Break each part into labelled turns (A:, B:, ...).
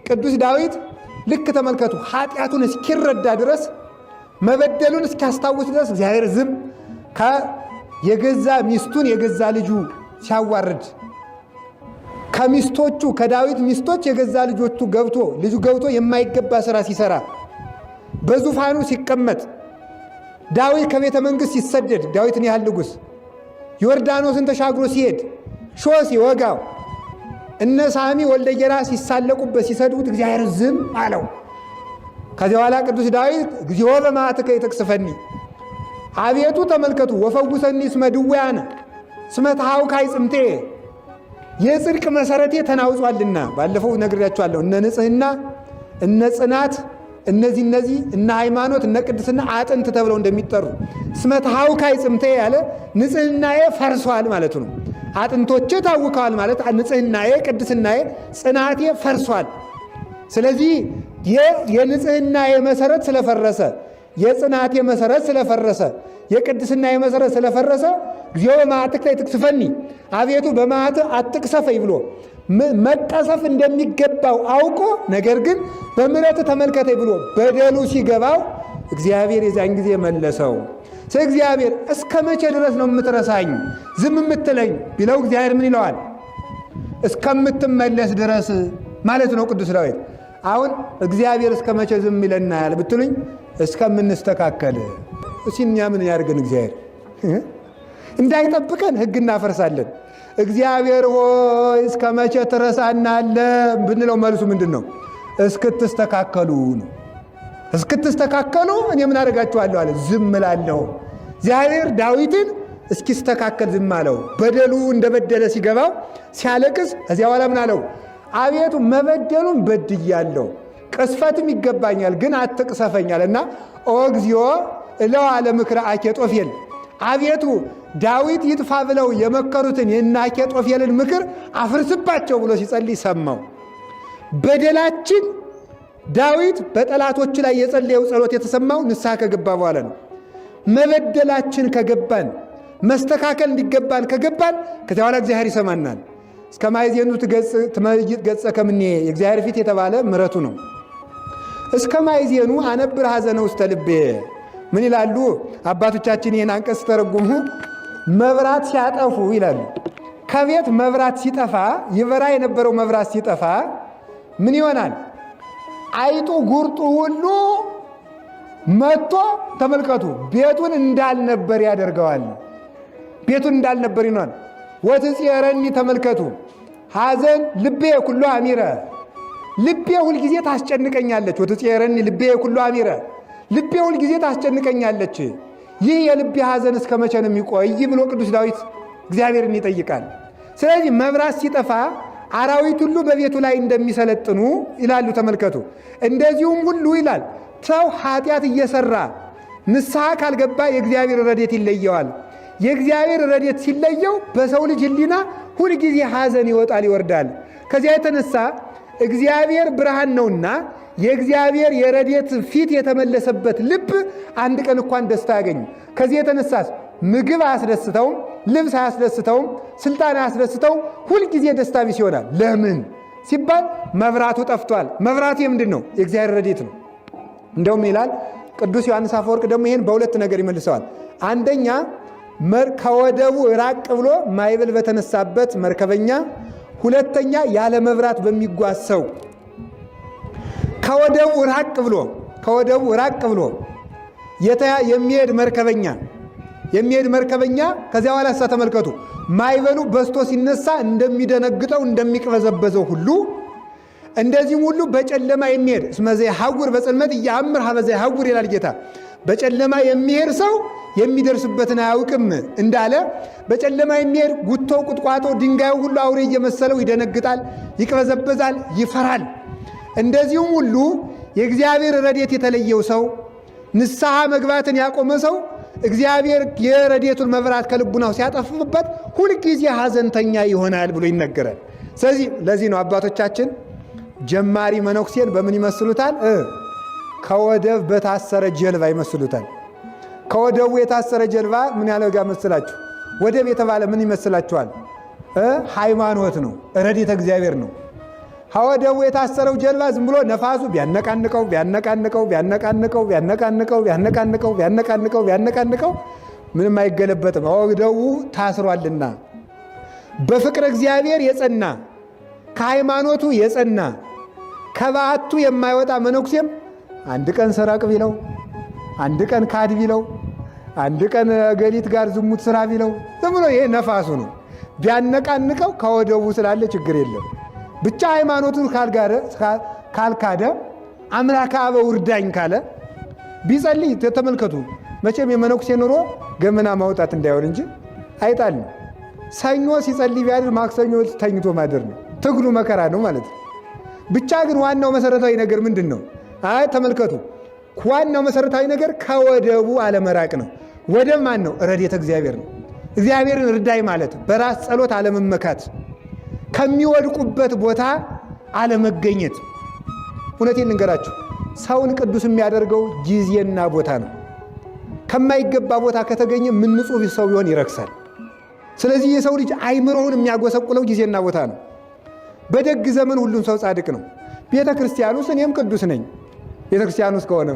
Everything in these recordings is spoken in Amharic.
A: ቅዱስ ዳዊት ልክ ተመልከቱ ኃጢአቱን እስኪረዳ ድረስ መበደሉን እስኪያስታውስ ድረስ እግዚአብሔር ዝም የገዛ ሚስቱን የገዛ ልጁ ሲያዋርድ ከሚስቶቹ ከዳዊት ሚስቶች የገዛ ልጁ ገብቶ የማይገባ ሥራ ሲሰራ በዙፋኑ ሲቀመጥ ዳዊት ከቤተ መንግሥት ሲሰደድ ዳዊትን ያህል ንጉሥ ዮርዳኖስን ተሻግሮ ሲሄድ ሾህ ሲወጋው እነ ሳሚ ወልደ ጌራ ሲሳለቁበት ሲሰድቡት እግዚአብሔር ዝም አለው። ከዚያ በኋላ ቅዱስ ዳዊት እግዚኦ በመዓትከ ይትቅስፈኒ አቤቱ ተመልከቱ ወፈውሰኒ እስመ ድውያነ እስመ ተሃውካይ ጽምቴ የጽድቅ መሰረቴ ተናውጿልና። ባለፈው ነግሬያችኋለሁ። እነ ንጽህና እነ ጽናት እነዚህ እነ ሃይማኖት እነ ቅድስና አጥንት ተብለው እንደሚጠሩ እስመ ተሃውካይ ጽምቴ ያለ ንጽህናዬ ፈርሷል ማለቱ ነው። አጥንቶቼ ታውከዋል ማለት ንጽህናዬ ቅድስናዬ ጽናቴ ፈርሷል። ስለዚህ የንጽህናዬ መሰረት ስለፈረሰ የጽናቴ መሰረት ስለፈረሰ የቅድስናዬ መሰረት ስለፈረሰ እግዚኦ በመዓትከ ይትቅስፈኒ አቤቱ በመዓትህ አትቅሰፈኝ ብሎ መቀሰፍ እንደሚገባው አውቆ ነገር ግን በምሕረት ተመልከተኝ ብሎ በደሉ ሲገባው እግዚአብሔር የዛን ጊዜ መለሰው። እግዚአብሔር እስከ መቼ ድረስ ነው የምትረሳኝ ዝም የምትለኝ ቢለው እግዚአብሔር ምን ይለዋል? እስከምትመለስ ድረስ ማለት ነው። ቅዱስ ዳዊት አሁን እግዚአብሔር እስከ መቼ ዝም ይለናል ብትሉኝ እስከምንስተካከል እኛ ምን ያድርገን? እግዚአብሔር እንዳይጠብቀን ሕግ እናፈርሳለን። እግዚአብሔር ሆይ እስከ መቼ ትረሳናለህ ብንለው መልሱ ምንድን ነው? እስክትስተካከሉ ነው። እስክትስተካከሉ እኔ ምን አደርጋችኋለሁ አለ፣ ዝም እላለሁ። እግዚአብሔር ዳዊትን እስኪስተካከል ዝም አለው። በደሉ እንደበደለ ሲገባው ሲያለቅስ እዚያ በኋላ ምን አለው? አቤቱ መበደሉን በድያለሁ፣ ቅስፈትም ይገባኛል፣ ግን አትቅሰፈኛል እና ኦ እግዚኦ እለዋለ ምክረ አኬጦፌል አቤቱ ዳዊት ይጥፋ ብለው የመከሩትን የእነ አኬጦፌልን ምክር አፍርስባቸው ብሎ ሲጸልይ ሰማው። በደላችን ዳዊት በጠላቶቹ ላይ የጸለየው ጸሎት የተሰማው ንስሐ ከገባ በኋላ ነው። መበደላችን ከገባን መስተካከል እንዲገባን ከገባን ከዚያ በኋላ እግዚአብሔር ይሰማናል። እስከ ማይዜኑ ትመይጥ ገጸ ከምኔ የእግዚአብሔር ፊት የተባለ ምሕረቱ ነው። እስከ ማይዜኑ አነብር ሐዘነ ውስተ ልቤ ምን ይላሉ አባቶቻችን? ይህን አንቀጽ ተረጉሙ። መብራት ሲያጠፉ ይላሉ። ከቤት መብራት ሲጠፋ ይበራ የነበረው መብራት ሲጠፋ ምን ይሆናል? አይጡ ጉርጡ ሁሉ መጥቶ ተመልከቱ ቤቱን እንዳልነበር ያደርገዋል። ቤቱን እንዳልነበር ይሆናል። ወትጽየረኒ ተመልከቱ ሐዘን ልቤ ኩሉ አሚረ ልቤ ሁልጊዜ ታስጨንቀኛለች። ወትጽየረኒ ልቤ ኩሉ አሚረ ልቤ ሁልጊዜ ታስጨንቀኛለች። ይህ የልቤ ሐዘን እስከ መቼ ነው የሚቆይ ብሎ ቅዱስ ዳዊት እግዚአብሔርን ይጠይቃል። ስለዚህ መብራት ሲጠፋ አራዊት ሁሉ በቤቱ ላይ እንደሚሰለጥኑ ይላሉ። ተመልከቱ እንደዚሁም ሁሉ ይላል ሰው ኃጢአት እየሰራ ንስሐ ካልገባ የእግዚአብሔር ረድኤት ይለየዋል። የእግዚአብሔር ረድኤት ሲለየው በሰው ልጅ ሕሊና ሁልጊዜ ሐዘን ይወጣል ይወርዳል። ከዚያ የተነሳ እግዚአብሔር ብርሃን ነውና የእግዚአብሔር የረድኤት ፊት የተመለሰበት ልብ አንድ ቀን እንኳን ደስታ ያገኝ። ከዚህ የተነሳስ ምግብ አያስደስተውም፣ ልብስ አያስደስተውም፣ ስልጣን አያስደስተውም፣ ሁልጊዜ ደስታ ቢስ ይሆናል። ለምን ሲባል መብራቱ ጠፍቷል። መብራቱ የምንድን ነው? የእግዚአብሔር ረድኤት ነው። እንደውም ይላል ቅዱስ ዮሐንስ አፈወርቅ ደግሞ ይህን በሁለት ነገር ይመልሰዋል። አንደኛ ከወደቡ ራቅ ብሎ ማዕበል በተነሳበት መርከበኛ፣ ሁለተኛ ያለ መብራት በሚጓዝ ሰው። ከወደቡ ራቅ ብሎ የሚሄድ መርከበኛ ከዚያ በኋላ ተመልከቱ ማዕበሉ በስቶ ሲነሳ እንደሚደነግጠው እንደሚቅበዘበዘው ሁሉ እንደዚህም ሁሉ በጨለማ የሚሄድ እስመ ዘይሐውር በጽልመት ኢየአምር ሀበ ዘይሐውር ይላል ጌታ። በጨለማ የሚሄድ ሰው የሚደርስበትን አያውቅም እንዳለ በጨለማ የሚሄድ ጉቶ፣ ቁጥቋጦ፣ ድንጋዩ ሁሉ አውሬ እየመሰለው ይደነግጣል፣ ይቅበዘበዛል፣ ይፈራል። እንደዚሁም ሁሉ የእግዚአብሔር ረድኤት የተለየው ሰው ንስሐ መግባትን ያቆመ ሰው እግዚአብሔር የረድኤቱን መብራት ከልቡናው ሲያጠፍበት ሁልጊዜ ሐዘንተኛ ይሆናል ብሎ ይነገራል። ስለዚህ ለዚህ ነው አባቶቻችን ጀማሪ መነኩሴን በምን ይመስሉታል? ከወደብ በታሰረ ጀልባ ይመስሉታል። ከወደቡ የታሰረ ጀልባ ምን ያለው ጋር መስላችሁ? ወደብ የተባለ ምን ይመስላችኋል? ሃይማኖት ነው፣ ረድኤተ እግዚአብሔር ነው። ከወደቡ የታሰረው ጀልባ ዝም ብሎ ነፋሱ ቢያነቃንቀው ቢያነቃንቀው ቢያነቃንቀው ቢያነቃንቀው ቢያነቃንቀው ቢያነቃንቀው ቢያነቃንቀው ምንም አይገለበጥም፣ ወደቡ ታስሯልና። በፍቅረ እግዚአብሔር የጸና ከሃይማኖቱ የጸና ከበዓቱ የማይወጣ መነኩሴም አንድ ቀን ሰረቅ ቢለው፣ አንድ ቀን ካድ ቢለው፣ አንድ ቀን ገሊት ጋር ዝሙት ስራ ቢለው ዝም ብሎ ይሄ ነፋሱ ነው። ቢያነቃንቀው ከወደቡ ስላለ ችግር የለም። ብቻ ሃይማኖቱን ካልካደ አምላከ አበው እርዳኝ ካለ ቢጸልይ ተመልከቱ። መቼም የመነኩሴ ኑሮ ገመና ማውጣት እንዳይሆን እንጂ አይጣልም። ሰኞ ሲጸልይ ቢያድር ማክሰኞ ተኝቶ ማደር ነው። ትግሉ መከራ ነው ማለት ነው። ብቻ ግን ዋናው መሰረታዊ ነገር ምንድን ነው? ተመልከቱ። ዋናው መሰረታዊ ነገር ከወደቡ አለመራቅ ነው። ወደብ ማን ነው? ረድኤተ እግዚአብሔር ነው። እግዚአብሔርን እርዳኝ ማለት በራስ ጸሎት አለመመካት፣ ከሚወድቁበት ቦታ አለመገኘት። እውነቴን ልንገራችሁ፣ ሰውን ቅዱስ የሚያደርገው ጊዜና ቦታ ነው። ከማይገባ ቦታ ከተገኘ ምን ንጹሕ ሰው ቢሆን ይረክሳል። ስለዚህ የሰው ልጅ አይምሮውን የሚያጎሰቁለው ጊዜና ቦታ ነው። በደግ ዘመን ሁሉም ሰው ጻድቅ ነው። ቤተ ክርስቲያን ውስጥ እኔም ቅዱስ ነኝ። ቤተ ክርስቲያን ውስጥ ከሆነ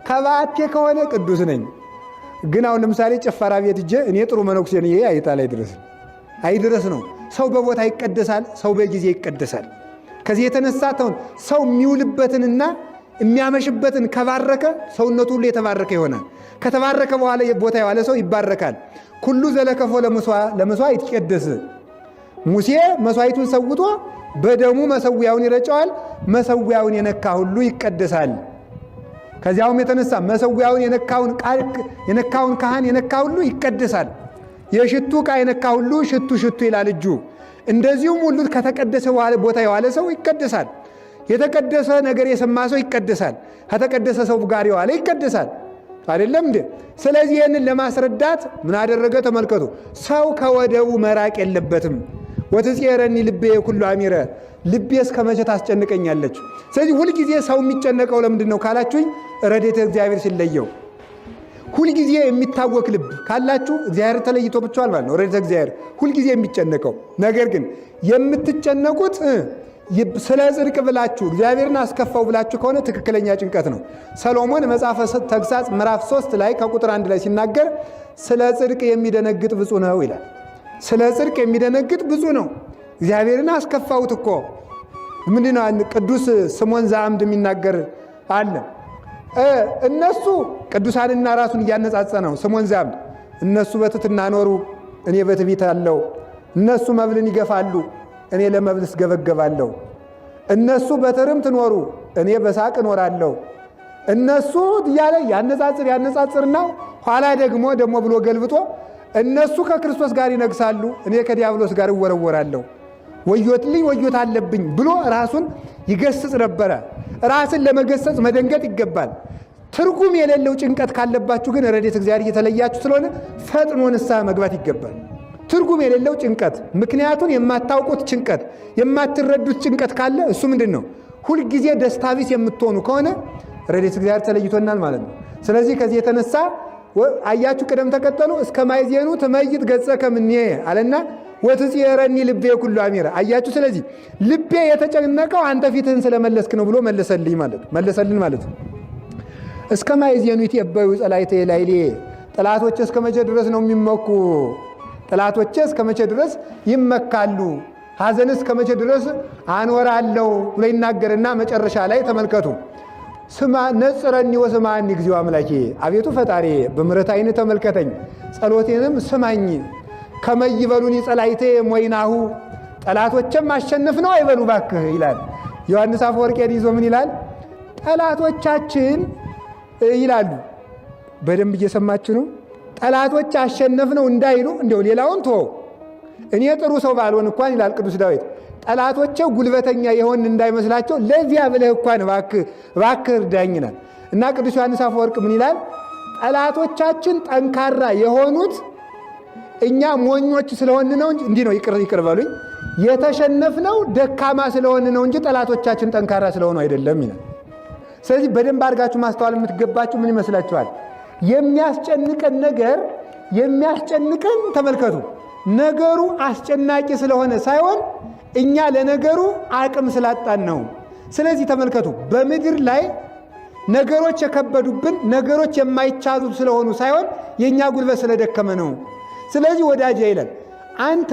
A: ከበዓቴ ከሆነ ቅዱስ ነኝ። ግን አሁን ለምሳሌ ጭፈራ ቤት እጄ እኔ ጥሩ መነኩሴ ነኝ፣ ይሄ አይጣል አይድረስ ነው። ሰው በቦታ ይቀደሳል፣ ሰው በጊዜ ይቀደሳል። ከዚህ የተነሳ ሰው የሚውልበትንና የሚያመሽበትን ከባረከ ሰውነቱ ሁሉ የተባረከ ይሆናል። ከተባረከ በኋላ ቦታ የዋለ ሰው ይባረካል። ኩሉ ዘለከፎ ለመስዋዕት ይትቀደስ። ሙሴ መስዋዕቱን ሰውቶ በደሙ መሰዊያውን ይረጨዋል። መሰዊያውን የነካ ሁሉ ይቀደሳል። ከዚያውም የተነሳ መሰዊያውን የነካውን ካህን የነካ ሁሉ ይቀደሳል። የሽቱ ዕቃ የነካ ሁሉ ሽቱ ሽቱ ይላል እጁ። እንደዚሁም ሁሉ ከተቀደሰ ቦታ የዋለ ሰው ይቀደሳል። የተቀደሰ ነገር የሰማ ሰው ይቀደሳል። ከተቀደሰ ሰው ጋር የዋለ ይቀደሳል። አይደለም እንዴ? ስለዚህ ይህንን ለማስረዳት ምን አደረገ? ተመልከቱ። ሰው ከወደቡ መራቅ የለበትም። ወትጼረኒ ልቤ ኩሉ አሚረ፣ ልቤ እስከ መቼ ታስጨንቀኛለች? ስለዚህ ሁልጊዜ ሰው የሚጨነቀው ለምንድን ነው ካላችሁኝ፣ ረድኤተ እግዚአብሔር ሲለየው። ሁልጊዜ የሚታወክ ልብ ካላችሁ እግዚአብሔር ተለይቶ ብቻዋል ማለት ነው። ረድኤተ እግዚአብሔር ሁልጊዜ የሚጨነቀው ነገር ግን የምትጨነቁት ስለ ጽድቅ ብላችሁ እግዚአብሔርን አስከፋው ብላችሁ ከሆነ ትክክለኛ ጭንቀት ነው። ሰሎሞን መጽሐፈ ተግሳጽ ምዕራፍ 3 ላይ ከቁጥር 1 ላይ ሲናገር ስለ ጽድቅ የሚደነግጥ ብፁዕ ነው ይላል። ስለ ጽድቅ የሚደነግጥ ብፁዕ ነው። እግዚአብሔርን አስከፋውት እኮ ምንድን ነው? ቅዱስ ስምዖን ዘአምድ የሚናገር አለ። እነሱ ቅዱሳንና ራሱን እያነጻጸ ነው ስምዖን ዘአምድ። እነሱ በትሕትና ኖሩ፣ እኔ በትዕቢት አለው። እነሱ መብልን ይገፋሉ፣ እኔ ለመብል እስገበገባለሁ። እነሱ በትርምት ኖሩ፣ እኔ በሳቅ እኖራለሁ። እነሱ እያለ ያነጻጽርና ኋላ ደግሞ ብሎ ገልብጦ እነሱ ከክርስቶስ ጋር ይነግሳሉ፣ እኔ ከዲያብሎስ ጋር እወረወራለሁ። ወዮትልኝ ወዮት አለብኝ ብሎ ራሱን ይገስጽ ነበረ። ራስን ለመገሰጽ መደንገጥ ይገባል። ትርጉም የሌለው ጭንቀት ካለባችሁ ግን ረድኤተ እግዚአብሔር እየተለያችሁ ስለሆነ ፈጥኖ ንስሐ መግባት ይገባል። ትርጉም የሌለው ጭንቀት፣ ምክንያቱን የማታውቁት ጭንቀት፣ የማትረዱት ጭንቀት ካለ እሱ ምንድን ነው? ሁልጊዜ ደስታ ቢስ የምትሆኑ ከሆነ ረድኤተ እግዚአብሔር ተለይቶናል ማለት ነው። ስለዚህ ከዚህ የተነሳ አያችሁ ቅደም ተከተሉ እስከ ማይዜኑ ትመይጥ ገጸ ከምኔ አለና ወትጼረኒ ልቤ ኩሉ አሚረ። አያችሁ። ስለዚህ ልቤ የተጨነቀው አንተ ፊትህን ስለመለስክ ነው ብሎ መለሰልን ማለት ነው። እስከ ማይዜኑ ይትዔበዩ ጸላእተ ላዕሌ፣ ጠላቶቼ እስከ መቼ ድረስ ነው የሚመኩ? ጠላቶቼ እስከ መቼ ድረስ ይመካሉ? ሐዘን እስከ መቼ ድረስ አኖራለሁ ብሎ ይናገርና መጨረሻ ላይ ተመልከቱ። ነጽረኒ ወስማኒ እግዚኦ አምላኬ፣ አቤቱ ፈጣሪ በምሕረት ዓይን ተመልከተኝ፣ ጸሎቴንም ስማኝ። ከመይበሉኒ ጸላእቴ ሞይናሁ፣ ጠላቶችም አሸንፍ ነው አይበሉ ባክህ ይላል ዮሐንስ አፈወርቄን ይዞ ምን ይላል? ጠላቶቻችን ይላሉ። በደንብ እየሰማችሁ ነው። ጠላቶች አሸነፍ ነው እንዳይሉ እንዲያው ሌላውን ተወው። እኔ ጥሩ ሰው ባልሆን እንኳን ይላል ቅዱስ ዳዊት ጠላቶቼው ጉልበተኛ የሆን እንዳይመስላቸው ለዚያ ብለህ እንኳን እባክህ እርዳኝ ይላል። እና ቅዱስ ዮሐንስ አፈወርቅ ምን ይላል? ጠላቶቻችን ጠንካራ የሆኑት እኛ ሞኞች ስለሆን ነው እንጂ እንዲህ ነው፣ ይቅር በሉኝ፣ የተሸነፍነው ደካማ ስለሆን ነው እንጂ ጠላቶቻችን ጠንካራ ስለሆኑ አይደለም ይላል። ስለዚህ በደንብ አድርጋችሁ ማስተዋል የምትገባችሁ ምን ይመስላችኋል? የሚያስጨንቀን ነገር ተመልከቱ፣ ነገሩ አስጨናቂ ስለሆነ ሳይሆን እኛ ለነገሩ አቅም ስላጣን ነው። ስለዚህ ተመልከቱ፣ በምድር ላይ ነገሮች የከበዱብን ነገሮች የማይቻሉ ስለሆኑ ሳይሆን የእኛ ጉልበት ስለደከመ ነው። ስለዚህ ወዳጄ ይለን አንተ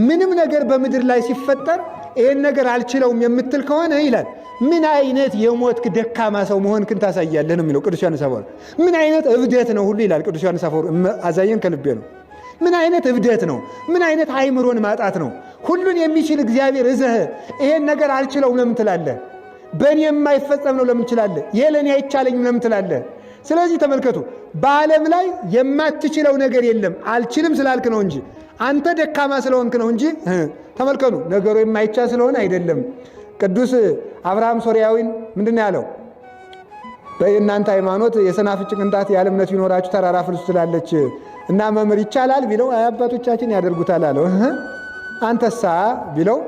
A: ምንም ነገር በምድር ላይ ሲፈጠር ይህን ነገር አልችለውም የምትል ከሆነ ይላል ምን አይነት የሞትክ ደካማ ሰው መሆንክን ታሳያለህ ነው የሚለው ቅዱስ ዮሐንስ አፈወርቅ። ምን አይነት እብደት ነው ሁሉ ይላል ቅዱስ ዮሐንስ አፈወርቅ። አዛየን ከልቤ ነው። ምን አይነት እብደት ነው! ምን አይነት አይምሮን ማጣት ነው! ሁሉን የሚችል እግዚአብሔር እዘህ ይሄን ነገር አልችለውም ለምን ትላለህ? በእኔ የማይፈጸም ነው ለምን ትላለህ? ይሄ ለእኔ አይቻለኝም ለምን ትላለህ? ስለዚህ ተመልከቱ፣ በዓለም ላይ የማትችለው ነገር የለም። አልችልም ስላልክ ነው እንጂ አንተ ደካማ ስለሆንክ ነው እንጂ ተመልከቱ፣ ነገሩ የማይቻል ስለሆነ አይደለም። ቅዱስ አብርሃም ሶርያዊን ምንድን ያለው? በእናንተ ሃይማኖት የሰናፍጭ ቅንጣት ያህል እምነት ቢኖራችሁ ተራራ ፍልሱ ትላለች እና መምህር ይቻላል ቢለው አባቶቻችን ያደርጉታል አለው። አንተሳ ቢለው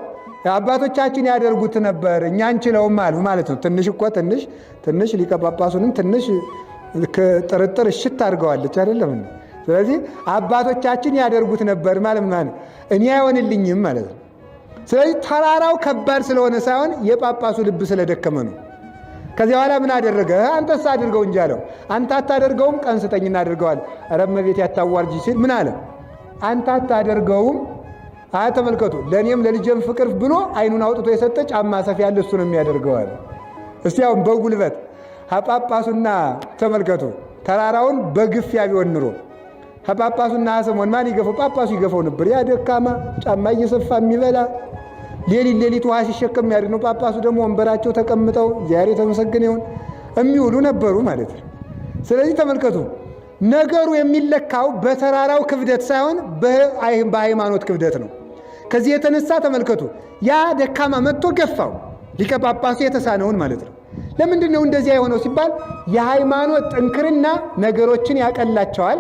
A: አባቶቻችን ያደርጉት ነበር እኛ አንችለውም አሉ ማለት ነው። ትንሽ እኮ ትንሽ ሊቀ ጳጳሱንም ትንሽ ጥርጥር እሽት አድርገዋለች አይደለም። ስለዚህ አባቶቻችን ያደርጉት ነበር ማለት እኔ አይሆንልኝም ማለት ነው። ስለዚህ ተራራው ከባድ ስለሆነ ሳይሆን የጳጳሱ ልብ ስለደከመ ነው። ከዚያ በኋላ ምን አደረገ? አንተስ አድርገው እንጂ አለው። አንተ አታደርገውም፣ ቀን ስጠኝ እናደርገዋል። ኧረ እመቤቴ ያታዋርጂ ሲል ምን አለ? አንተ አታደርገውም። ተመልከቱ፣ ለእኔም ለልጄም ፍቅር ብሎ አይኑን አውጥቶ የሰጠ ጫማ ሰፊ ያለ እሱ ነው የሚያደርገዋል። እስቲ አሁን በጉልበት ጳጳሱና ተመልከቱ፣ ተራራውን በግፊያ ቢሆን ኑሮ ጳጳሱና ስምዖን ማን ይገፈው? ጳጳሱ ይገፈው ነበር። ያ ደካማ ጫማ እየሰፋ የሚበላ ሌሊት ውሃ ሲሸከም የሚያድግ ነው። ጳጳሱ ደግሞ ወንበራቸው ተቀምጠው እግዚአብሔር የተመሰገነ ይሁን የሚውሉ ነበሩ ማለት ነው። ስለዚህ ተመልከቱ፣ ነገሩ የሚለካው በተራራው ክብደት ሳይሆን በሃይማኖት ክብደት ነው። ከዚህ የተነሳ ተመልከቱ፣ ያ ደካማ መጥቶ ገፋው፣ ሊቀ ጳጳሱ የተሳነውን ማለት ነው። ለምንድን ነው እንደዚያ የሆነው ሲባል የሃይማኖት ጥንክርና ነገሮችን ያቀላቸዋል፣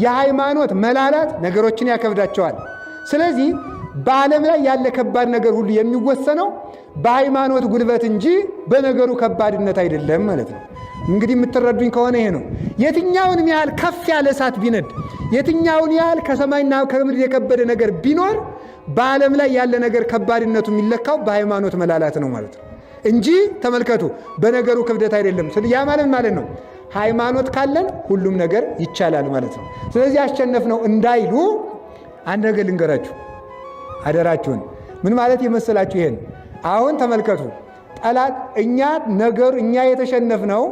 A: የሃይማኖት መላላት ነገሮችን ያከብዳቸዋል። ስለዚህ በዓለም ላይ ያለ ከባድ ነገር ሁሉ የሚወሰነው በሃይማኖት ጉልበት እንጂ በነገሩ ከባድነት አይደለም ማለት ነው። እንግዲህ የምትረዱኝ ከሆነ ይሄ ነው። የትኛውንም ያህል ከፍ ያለ እሳት ቢነድ፣ የትኛውን ያህል ከሰማይና ከምድር የከበደ ነገር ቢኖር በዓለም ላይ ያለ ነገር ከባድነቱ የሚለካው በሃይማኖት መላላት ነው ማለት ነው እንጂ ተመልከቱ፣ በነገሩ ክብደት አይደለም። ያ ማለት ነው ሃይማኖት ካለን ሁሉም ነገር ይቻላል ማለት ነው። ስለዚህ አሸነፍነው እንዳይሉ አንድ ነገር ልንገራችሁ አደራችሁን። ምን ማለት የመሰላችሁ? ይሄን አሁን ተመልከቱ፣ ጠላት እኛ የተሸነፍነው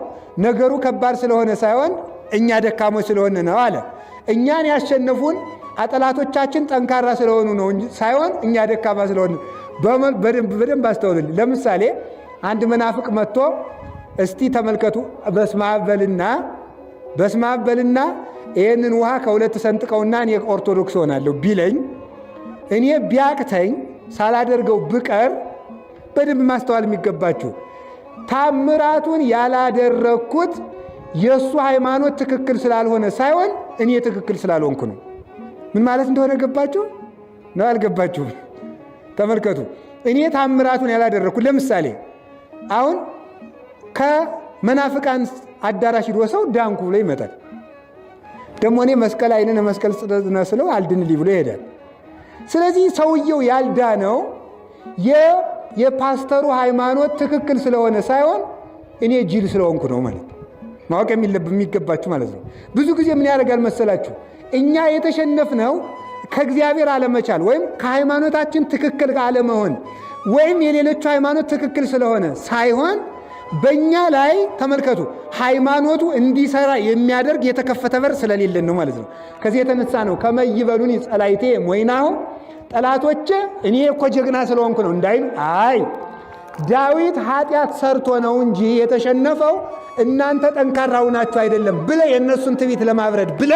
A: ነገሩ ከባድ ስለሆነ ሳይሆን እኛ ደካሞች ስለሆነ ነው አለ። እኛን ያሸነፉን ጠላቶቻችን ጠንካራ ስለሆኑ ነው ሳይሆን እኛ ደካማ ስለሆነ። በደንብ አስተውሉልኝ። ለምሳሌ አንድ መናፍቅ መጥቶ እስቲ ተመልከቱ፣ በስመ አብ በልና ይህንን ውሃ ከሁለት ሰንጥቀውና እኔ ኦርቶዶክስ ሆናለሁ ቢለኝ እኔ ቢያቅተኝ ሳላደርገው ብቀር በደንብ ማስተዋል የሚገባችሁ ታምራቱን ያላደረግኩት የእሱ ሃይማኖት ትክክል ስላልሆነ ሳይሆን እኔ ትክክል ስላልሆንኩ ነው። ምን ማለት እንደሆነ ገባችሁ ነው? አልገባችሁም? ተመልከቱ፣ እኔ ታምራቱን ያላደረግኩት ለምሳሌ አሁን ከመናፍቃን አዳራሽ ሂዶ ሰው ዳንኩ ብሎ ይመጣል። ደግሞ እኔ መስቀል አይንን መስቀል ጽደነ ስለው አልድንልኝ ብሎ ይሄዳል። ስለዚህ ሰውየው ያልዳነው የፓስተሩ ሃይማኖት ትክክል ስለሆነ ሳይሆን እኔ ጅል ስለሆንኩ ነው ማለት ነው። ማወቅ የሚገባችሁ ማለት ነው። ብዙ ጊዜ ምን ያደርጋል መሰላችሁ? እኛ የተሸነፍነው ከእግዚአብሔር አለመቻል ወይም ከሃይማኖታችን ትክክል አለመሆን ወይም የሌሎቹ ሃይማኖት ትክክል ስለሆነ ሳይሆን በእኛ ላይ ተመልከቱ፣ ሃይማኖቱ እንዲሰራ የሚያደርግ የተከፈተ በር ስለሌለን ነው ማለት ነው። ከዚህ የተነሳ ነው ከመይበሉን ጸላይቴ ሞይናሁ ጠላቶቼ እኔ እኮ ጀግና ስለሆንኩ ነው እንዳይሉ፣ አይ ዳዊት ኃጢአት ሰርቶ ነው እንጂ የተሸነፈው እናንተ ጠንካራው ናችሁ አይደለም ብለ የእነሱን ትዕቢት ለማብረድ ብለ